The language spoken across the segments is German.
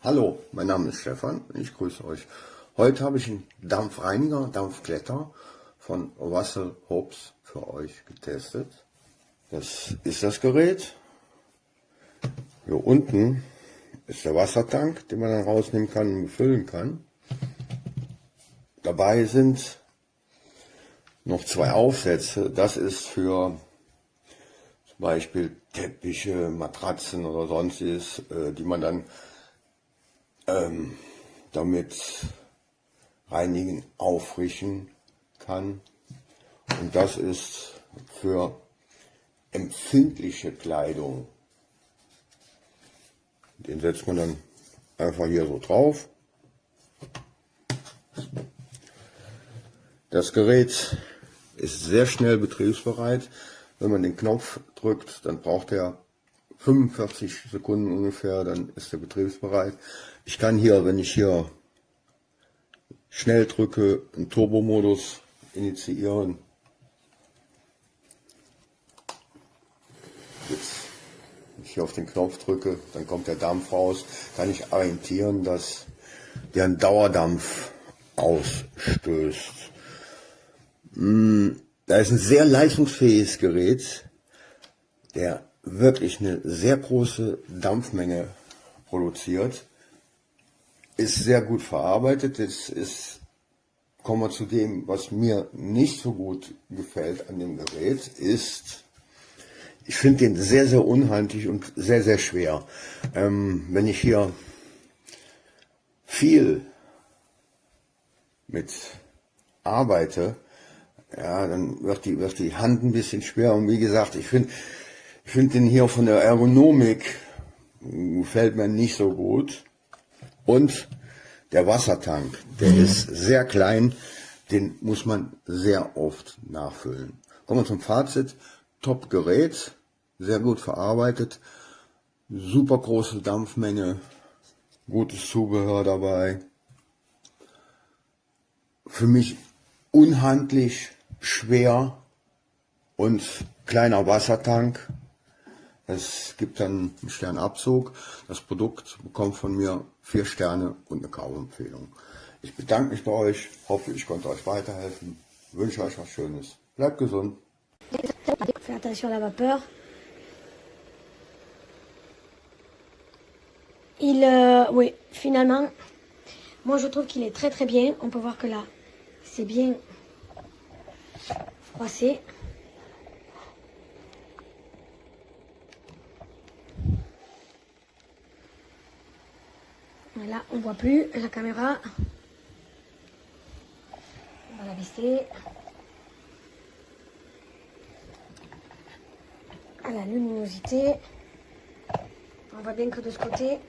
Hallo, mein Name ist Stefan und ich grüße euch. Heute habe ich einen Dampfreiniger, Dampfglätter von Russell Hobbs für euch getestet. Das ist das Gerät. Hier unten ist der Wassertank, den man dann rausnehmen kann und befüllen kann. Dabei sind noch zwei Aufsätze. Das ist für zum Beispiel Teppiche, Matratzen oder sonstiges, die man dann damit reinigen, auffrischen kann. Und das ist für empfindliche Kleidung. Den setzt man dann einfach hier so drauf. Das Gerät ist sehr schnell betriebsbereit. Wenn man den Knopf drückt, dann braucht er 45 Sekunden ungefähr, dann ist er betriebsbereit. Ich kann hier, wenn ich hier schnell drücke, einen Turbomodus initiieren. Jetzt, wenn ich hier auf den Knopf drücke, dann kommt der Dampf raus. Kann ich orientieren, dass der einen Dauerdampf ausstößt. Da ist ein sehr leistungsfähiges Gerät, der wirklich eine sehr große Dampfmenge produziert. Ist sehr gut verarbeitet. Kommen wir zu dem, was mir nicht so gut gefällt an dem Gerät, ist, ich finde den sehr, sehr unhandlich und sehr, sehr schwer. Wenn ich hier viel mit arbeite, ja, dann wird die Hand ein bisschen schwer. Und wie gesagt, ich finde den hier von der Ergonomik gefällt mir nicht so gut. Und der Wassertank, der ist sehr klein, den muss man sehr oft nachfüllen. Kommen wir zum Fazit. Top Gerät, sehr gut verarbeitet, super große Dampfmenge, gutes Zubehör dabei. Für mich unhandlich, schwer und kleiner Wassertank. Es gibt dann einen Sternabzug. Das Produkt bekommt von mir 4 Sterne und eine Kaufempfehlung. Ich bedanke mich bei euch, hoffe, ich konnte euch weiterhelfen, wünsche euch was Schönes. Bleibt gesund. Fais attention à la vapeur. Oui, finalement, moi je trouve qu'il est très très bien. On peut voir que là, c'est bien froissé. Là, on voit plus la caméra. On va la baisser. À la luminosité. On voit bien que de ce côté,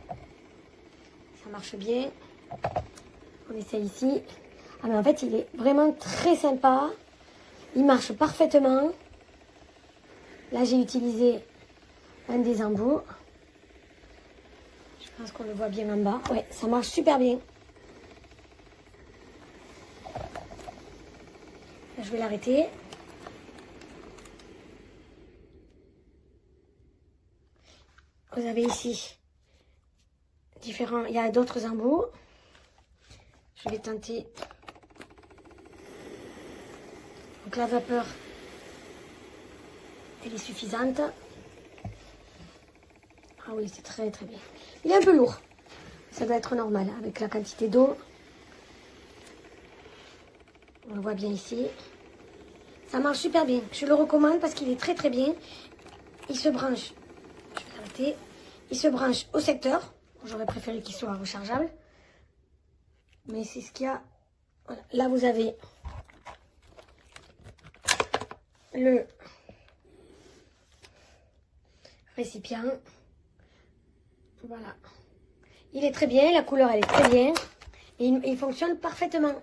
ça marche bien. On essaye ici. Ah mais en fait, il est vraiment très sympa. Il marche parfaitement. Là, j'ai utilisé un des embouts. Je pense qu'on le voit bien en bas. Ouais, ça marche super bien. Là, je vais l'arrêter. Vous avez ici différents. Il y a d'autres embouts. Je vais tenter. Donc la vapeur, elle est suffisante. Ah oui, c'est très très bien. Il est un peu lourd. Ça doit être normal avec la quantité d'eau. On le voit bien ici. Ça marche super bien. Je le recommande parce qu'il est très très bien. Il se branche. Je vais l'arrêter. Il se branche au secteur. J'aurais préféré qu'il soit rechargeable. Mais c'est ce qu'il y a. Voilà. Là, vous avez le récipient. Voilà. Il est très bien, la couleur elle est très bien. Et il fonctionne parfaitement.